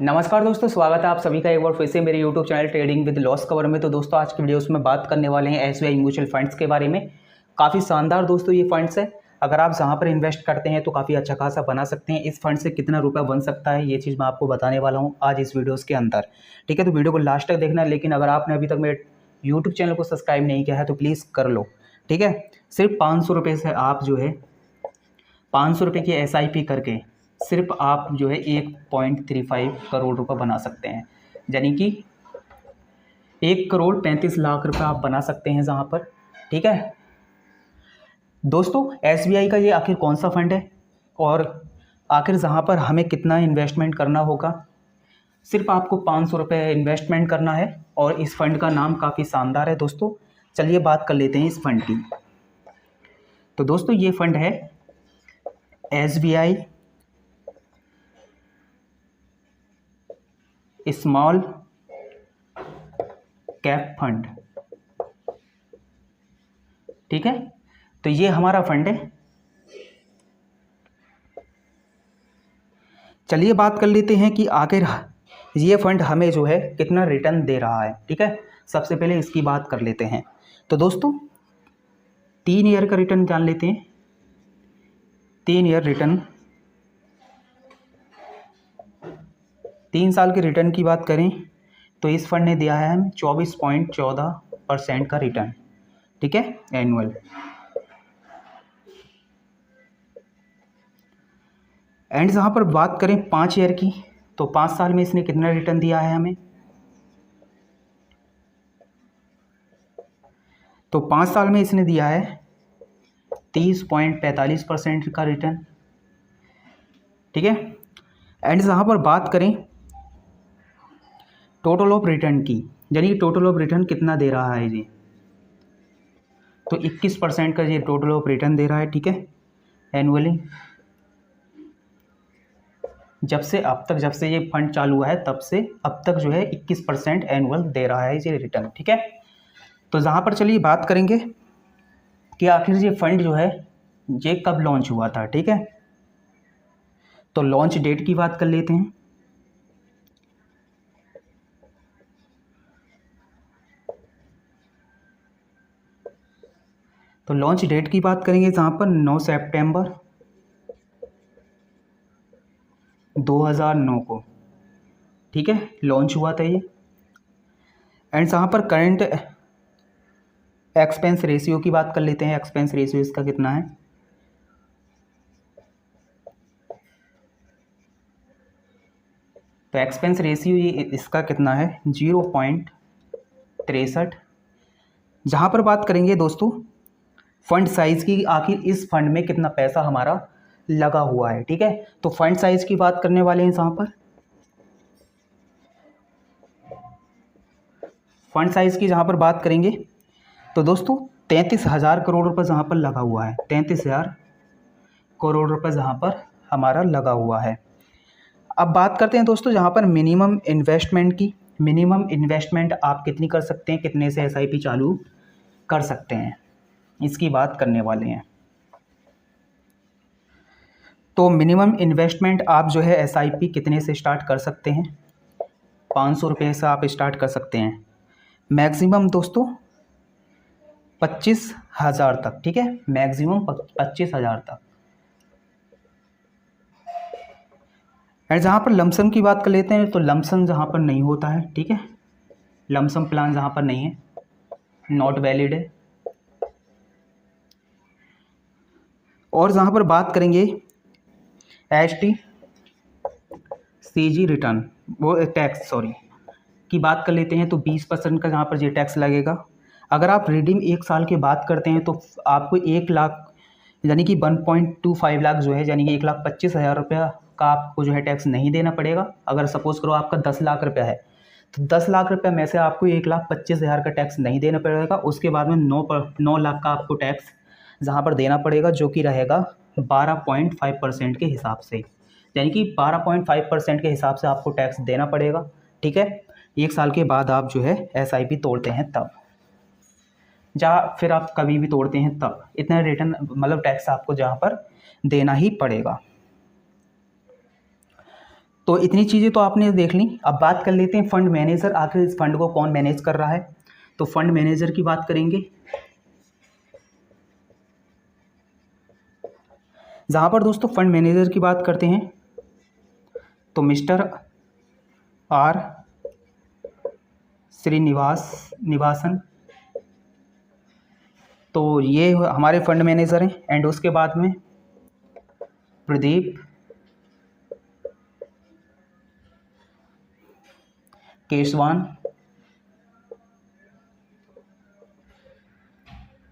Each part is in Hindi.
नमस्कार दोस्तों, स्वागत है आप सभी का एक बार फिर से मेरे YouTube channel trading with loss cover में। तो दोस्तों आज की वीडियोस में बात करने वाले हैं SBI म्यूचुअल फंड्स के बारे में। काफ़ी शानदार दोस्तों ये फंड्स है। अगर आप जहाँ पर इन्वेस्ट करते हैं तो काफ़ी अच्छा खासा बना सकते हैं। इस फंड से कितना रुपया बन सकता है ये चीज़ मैं आपको बताने वाला हूँ आज इस वीडियोज़ के अंदर। ठीक है, तो वीडियो को लास्ट तक देखना। लेकिन अगर आपने अभी तक मेरे यूट्यूब चैनल को सब्सक्राइब नहीं किया है तो प्लीज़ कर लो। ठीक है, सिर्फ 500 रुपये से आप जो है 500 रुपये की SIP करके सिर्फ आप जो है 1.35 करोड़ रुपए बना सकते हैं। यानी कि 1,35,00,000 रुपये आप बना सकते हैं जहाँ पर। ठीक है दोस्तों, SBI का ये आखिर कौन सा फंड है और आखिर जहाँ पर हमें कितना इन्वेस्टमेंट करना होगा। सिर्फ आपको 500 रुपये इन्वेस्टमेंट करना है और इस फंड का नाम काफ़ी शानदार है दोस्तों। चलिए बात कर लेते हैं इस फंड की। तो दोस्तों ये फंड है SBI स्मॉल कैप फंड। ठीक है, तो ये हमारा फंड है। चलिए बात कर लेते हैं कि आखिर ये फंड हमें जो है कितना रिटर्न दे रहा है। ठीक है, सबसे पहले इसकी बात कर लेते हैं। तो दोस्तों 3 ईयर का रिटर्न जान लेते हैं। 3 ईयर रिटर्न, 3 साल के रिटर्न की बात करें तो इस फंड ने दिया है हमें 24.14% का रिटर्न। ठीक है, एनुअल। एंड जहाँ पर बात करें 5 ईयर की तो 5 साल में इसने कितना रिटर्न दिया है हमें। तो 5 साल में इसने दिया है 30.45% का रिटर्न। ठीक है, एंड जहाँ पर बात करें टोटल ऑफ रिटर्न की, यानी टोटल ऑफ रिटर्न कितना दे रहा है ये, तो 21% का ये टोटल ऑफ रिटर्न दे रहा है। ठीक है, एनुअली। जब से अब तक, जब से ये फंड चालू हुआ है तब से अब तक जो है 21% एनुअल दे रहा है ये रिटर्न। ठीक है, तो जहाँ पर चलिए बात करेंगे कि आखिर ये फंड जो है ये कब लॉन्च हुआ था। ठीक है, तो लॉन्च डेट की बात कर लेते हैं। तो लॉन्च डेट की बात करेंगे जहाँ पर 9 सितंबर 2009 को। ठीक है, लॉन्च हुआ था ये। एंड जहाँ पर करंट एक्सपेंस रेशियो की बात कर लेते हैं। एक्सपेंस रेशियो इसका कितना है। तो एक्सपेंस रेशियो ये इसका कितना है 0.63। जहाँ पर बात करेंगे दोस्तों फंड साइज की, आखिर इस फंड में कितना पैसा हमारा लगा हुआ है। ठीक है, तो फंड साइज की बात करने वाले हैं। जहाँ पर फंड साइज की जहाँ पर बात करेंगे तो दोस्तों 33,000 करोड़ रुपए जहाँ पर लगा हुआ है। 33,000 करोड़ रुपए जहाँ पर हमारा लगा हुआ है। अब बात करते हैं दोस्तों जहाँ पर मिनिमम इन्वेस्टमेंट की। मिनिमम इन्वेस्टमेंट आप कितनी कर सकते हैं, कितने से SIP चालू कर सकते हैं, इसकी बात करने वाले हैं। तो मिनिमम इन्वेस्टमेंट आप जो है SIP कितने से स्टार्ट कर सकते हैं। 500 रुपये से आप स्टार्ट कर सकते हैं। मैक्सिमम दोस्तों 25,000 तक। ठीक है, मैक्सिमम 25,000 तक। एंड जहाँ पर लमसम की बात कर लेते हैं तो लमसम जहाँ पर नहीं होता है। ठीक है, लमसम प्लान जहाँ पर नहीं है, नॉट वैलिड है। और जहाँ पर बात करेंगे HTCG रिटर्न, वो टैक्स सॉरी की बात कर लेते हैं तो 20% का जहाँ पर ये टैक्स लगेगा। अगर आप रिडीम 1 साल के बाद करते हैं तो आपको 1 लाख यानी कि 1.25 लाख जो है, यानी कि 1,25,000 रुपया का आपको जो है टैक्स नहीं देना पड़ेगा। अगर सपोज करो आपका 10 लाख रुपया है तो 10 लाख रुपया में से आपको 1,25,000 का टैक्स नहीं देना पड़ेगा। उसके बाद में 9 लाख का आपको टैक्स जहाँ पर देना पड़ेगा, जो कि रहेगा 12.5% के हिसाब से, यानी कि 12.5% के हिसाब से आपको टैक्स देना पड़ेगा। ठीक है, 1 साल के बाद आप जो है SIP तोड़ते हैं तब, जहाँ फिर आप कभी भी तोड़ते हैं तब इतना रिटर्न मतलब टैक्स आपको जहाँ पर देना ही पड़ेगा। तो इतनी चीज़ें तो आपने देख ली। अब बात कर लेते हैं फंड मैनेजर, आखिर इस फंड को कौन मैनेज कर रहा है। तो फंड मैनेजर की बात करेंगे, जहाँ पर दोस्तों फंड मैनेजर की बात करते हैं तो मिस्टर आर श्रीनिवासन, तो ये हमारे फंड मैनेजर हैं। एंड उसके बाद में प्रदीप केशवान,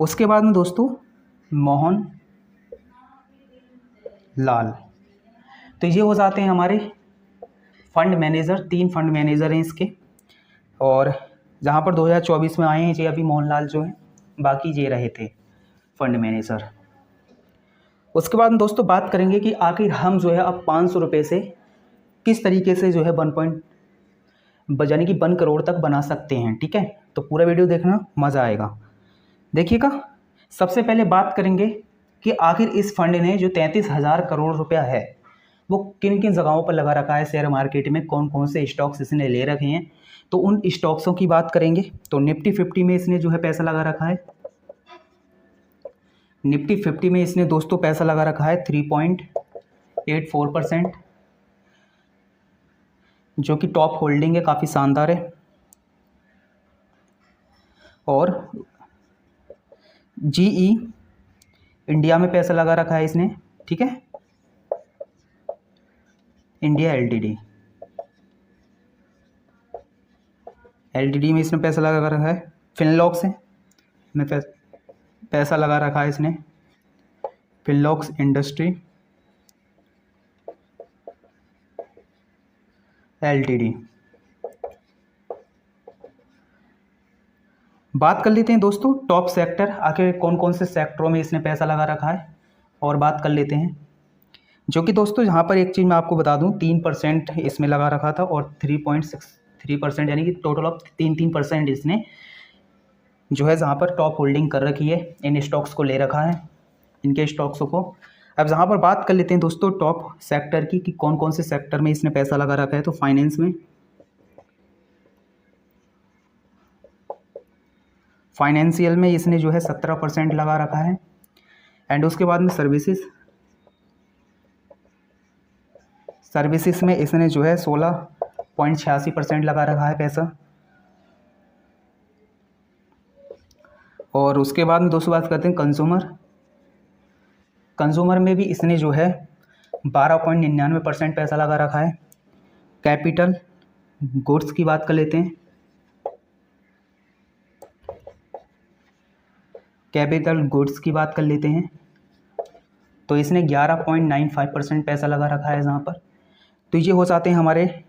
उसके बाद में दोस्तों मोहन लाल। तो ये हो जाते हैं हमारे फंड मैनेजर, 3 फंड मैनेजर हैं इसके। और जहाँ पर 2024 में आए हैं ये अभी मोहनलाल जो हैं, बाकी ये रहे थे फंड मैनेजर। उसके बाद दोस्तों बात करेंगे कि आखिर हम जो है अब 500 रुपये से किस तरीके से जो है 1 करोड़ तक बना सकते हैं। ठीक है, तो पूरा वीडियो देखना, मज़ा आएगा। देखिएगा, सबसे पहले बात करेंगे कि आखिर इस फंड ने जो 33,000 करोड़ रुपया है वो किन किन जगहों पर लगा रखा है शेयर मार्केट में, कौन कौन से स्टॉक्स इसने ले रखे हैं, तो उन स्टॉक्सों की बात करेंगे। तो निफ्टी 50 में इसने जो है पैसा लगा रखा है, निफ्टी 50 में इसने दोस्तों पैसा लगा रखा है 3.84%, जो कि टॉप होल्डिंग है, काफ़ी शानदार है। और जीई इंडिया में पैसा लगा रखा है इसने, ठीक है, इंडिया एलटीडी में इसने पैसा लगा रखा है। फिनलॉक्स में पैसा लगा रखा है इसने, फिनलॉक्स इंडस्ट्री एलटीडी। बात कर लेते हैं दोस्तों टॉप सेक्टर, आखिर कौन कौन से सेक्टरों में इसने पैसा लगा रखा है, और बात कर लेते हैं। जो कि दोस्तों यहाँ पर एक चीज़ मैं आपको बता दूँ, 3% इसमें लगा रखा था और 3.63% यानी कि टोटल ऑफ 3% इसने जो है जहाँ पर टॉप होल्डिंग कर रखी है, इन स्टॉक्स को ले रखा है, इनके स्टॉक्सों को। अब जहाँ पर बात कर लेते हैं दोस्तों टॉप सेक्टर की कि कौन कौन से सेक्टर में इसने पैसा लगा रखा है। तो फाइनेंशियल में इसने जो है 17% लगा रखा है। एंड उसके बाद में सर्विसेज में इसने जो है 16.86% लगा रखा है पैसा। और उसके बाद में दोस्तों बात करते हैं कंज्यूमर में भी इसने जो है 12.99% पैसा लगा रखा है। कैपिटल गुड्स की बात कर लेते हैं, तो इसने 11.95% पैसा लगा रखा है जहाँ पर। तो ये हो जाते हैं हमारे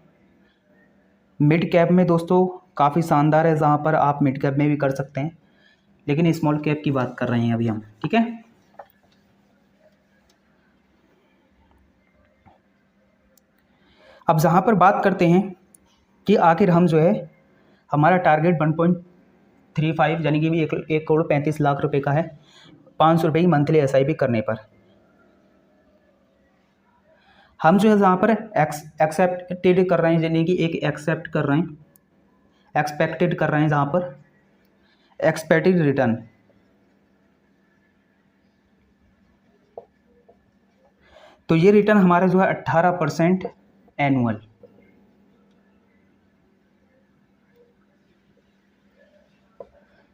मिड कैप में दोस्तों, काफ़ी शानदार है, जहाँ पर आप मिड कैप में भी कर सकते हैं, लेकिन स्मॉल कैप की बात कर रहे हैं अभी हम, ठीक है। अब जहाँ पर बात करते हैं कि आखिर हम जो है हमारा टारगेट 1.35 यानी कि भी 1,35,00,000 रुपये का है 500 रुपये की मंथली SIP करने पर। हम जो है जहाँ पर एक्सेप्टेड कर रहे हैं, यानी कि एक एक्सेप्टेड कर रहे हैं जहाँ पर एक्सपेक्टेड रिटर्न, तो ये रिटर्न हमारा जो है 18% एनुअल,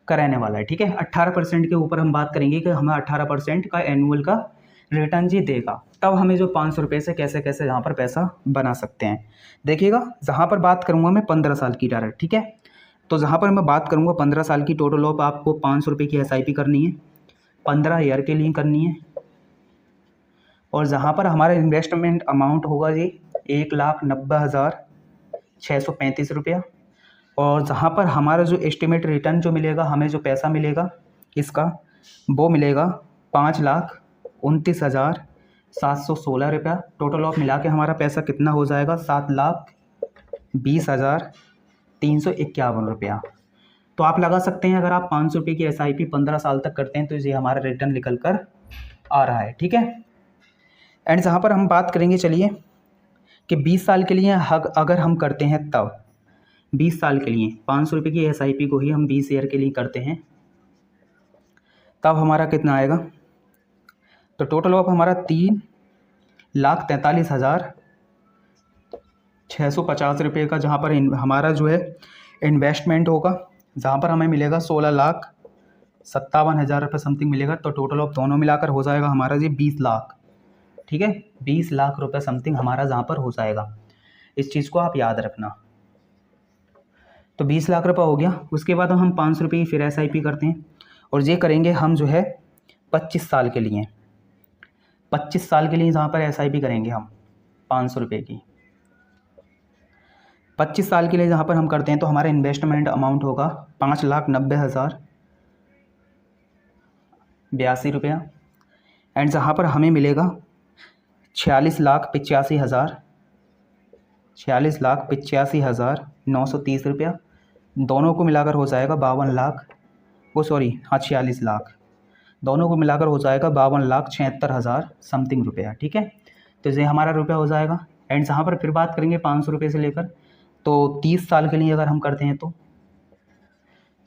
का रहने वाला है, ठीक है। 18% के ऊपर हम बात करेंगे कि हमें 18% का एनुअल का रिटर्न जी देगा, तब हमें जो 500 रुपये से कैसे कैसे यहाँ पर पैसा बना सकते हैं। देखिएगा, जहाँ पर बात करूँगा मैं 15 साल की डायरेक्ट, ठीक है। तो जहाँ पर मैं बात करूँगा 15 साल की, टोटल ऑफ आपको 500 रुपये की SIP करनी है, 15 ईयर के लिए करनी है। और जहाँ पर हमारा इन्वेस्टमेंट अमाउंट होगा जी 1,90,635 रुपया। और जहाँ पर हमारा जो एस्टिमेट रिटर्न जो मिलेगा, हमें जो पैसा मिलेगा इसका, वो मिलेगा 5,29,716 रुपया। टोटल ऑफ मिला के हमारा पैसा कितना हो जाएगा, 7,20,351 रुपया। तो आप लगा सकते हैं, अगर आप 500 रुपये की SIP 15 साल तक करते हैं तो ये हमारा रिटर्न निकल कर आ रहा है, ठीक है। एंड जहाँ पर हम बात करेंगे, चलिए कि 20 साल के लिए अगर हम करते हैं तब 20 साल के लिए 500 रुपये की SIP को ही हम 20 ईयर के लिए करते हैं, तब हमारा कितना आएगा? तो टोटल ऑफ हमारा 3,43,650 रुपये का जहाँ पर हमारा जो है इन्वेस्टमेंट होगा, जहाँ पर हमें मिलेगा 16,57,000 रुपये समथिंग मिलेगा। तो टोटल ऑफ दोनों मिलाकर हो जाएगा हमारा जी 20 लाख। ठीक है, 20 लाख रुपये समथिंग हमारा जहाँ पर हो जाएगा। इस चीज़ को आप याद रखना। तो 20 लाख रुपये हो गया। उसके बाद हम 500 रुपये की फिर SIP करते हैं, और ये करेंगे हम जो है 25 साल के लिए। 25 साल के लिए जहाँ पर SIP करेंगे हम 500 रुपये की, 25 साल के लिए जहाँ पर हम करते हैं तो हमारा इन्वेस्टमेंट अमाउंट होगा 5,90,082 रुपया। एंड जहाँ पर हमें मिलेगा 46,85,930 रुपया। दोनों को मिलाकर हो जाएगा 46 लाख। दोनों को मिलाकर हो जाएगा 52,76,000 समथिंग रुपया। ठीक है, तो ये हमारा रुपया हो जाएगा। एंड जहाँ पर फिर बात करेंगे 500 रुपये से लेकर, तो 30 साल के लिए अगर हम करते हैं तो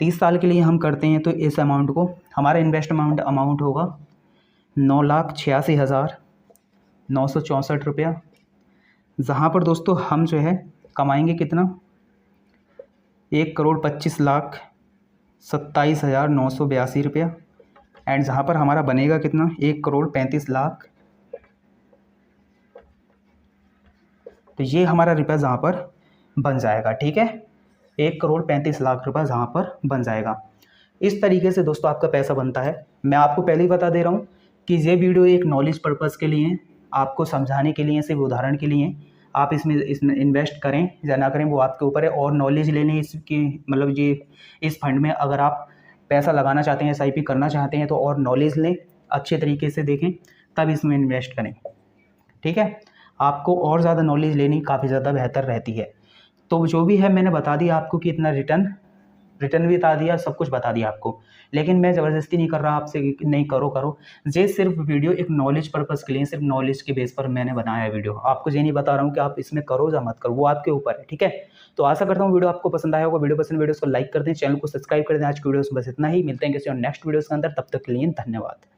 30 साल के लिए हम करते हैं तो इस अमाउंट को हमारा इन्वेस्टमेंट अमाउंट होगा 9,86,964 रुपया। जहाँ पर दोस्तों हम जो है कमाएंगे कितना? 1,25,27,982 रुपया। एंड जहाँ पर हमारा बनेगा कितना? 1,35,00,000। तो ये हमारा रुपया जहाँ पर बन जाएगा। ठीक है, 1,35,00,000 रुपया जहाँ पर बन जाएगा। इस तरीके से दोस्तों आपका पैसा बनता है। मैं आपको पहले ही बता दे रहा हूँ कि ये वीडियो एक नॉलेज पर्पज़ के लिए, आपको समझाने के लिए, सिर्फ उदाहरण के लिए। आप इसमें इन्वेस्ट करें या ना करें वो आपके ऊपर है। और नॉलेज लेने इसकी मतलब ये इस फंड में अगर आप पैसा लगाना चाहते हैं, SIP करना चाहते हैं तो और नॉलेज लें, अच्छे तरीके से देखें, तब इसमें इन्वेस्ट करें। ठीक है, आपको और ज़्यादा नॉलेज लेनी काफ़ी ज़्यादा बेहतर रहती है। तो जो भी है मैंने बता दिया आपको कि इतना रिटर्न भी बता दिया, सब कुछ बता दिया आपको। लेकिन मैं ज़बरदस्ती नहीं कर रहा आपसे कि नहीं करो। ये सिर्फ वीडियो एक नॉलेज पर्पज़ के लिए, सिर्फ नॉलेज के बेस पर मैंने बनाया है वीडियो। आपको ये नहीं बता रहा हूँ कि आप इसमें करो या मत करो, वो आपके ऊपर है। ठीक है, तो आशा करता हूँ वीडियो आपको पसंद आया होगा। वीडियो पसंद वीडियो को लाइक कर दें, चैनल को सब्सक्राइब कर दें। आज की वीडियो में बस इतना ही। मिलते हैं किसी और नेक्स्ट वीडियो के अंदर, तब तक के लिए धन्यवाद।